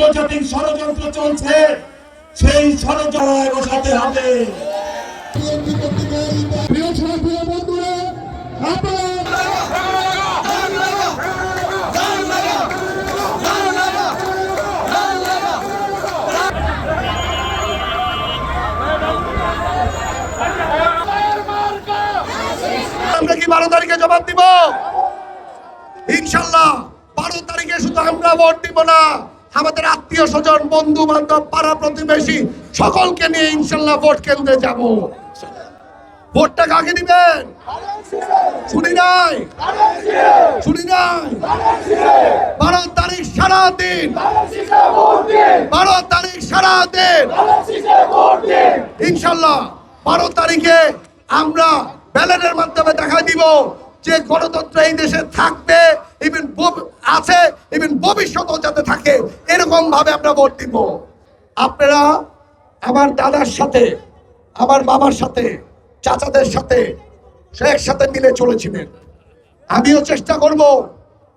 আন্তর্জাতিক ষড়যন্ত্র চলছে, সেই ষড়যন্ত্র বসাতে হবে। প্রিয় সাথী বন্ধুরা, আমরা কি 12 তারিখে জবাব দিব? ইনশাল্লাহ 12 তারিখে শুধু আমরা ভোট দিব না, আমাদের আত্মীয় স্বজন, বন্ধু বান্ধব, পাড়া প্রতিবেশী সকলকে নিয়ে ইনশাল্লাহ ভোট কেন্দ্রে যাব। ভোটটা কাকে দিবেন? শুনি নাই 12 তারিখ সারা দিন, 12 তারিখ সারা দিন ইনশাল্লাহ 12 তারিখে আমরা ব্যালটের মাধ্যমে দেখা দিব যে গণতন্ত্র এই দেশে থাকবে, ইভেন আছে, ইভেন ভবিষ্যতেও যাতে থাকে, এরকম ভাবে আমরা ভোট দিব। আপনারা আমার দাদার সাথে, আমার বাবার সাথে, চাচাদের সাথে একসাথে মিলে চলেছিলেন। আমিও চেষ্টা করব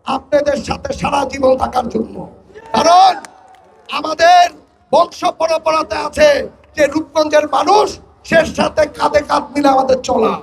আপনাদের সাথে সারা জীবন থাকার জন্য, কারণ আমাদের বংশ পরম্পরাতে আছে যে রূপগঞ্জের মানুষ, সে সাথে কাঁধে কাঁধ মিলে আমাদের চলা।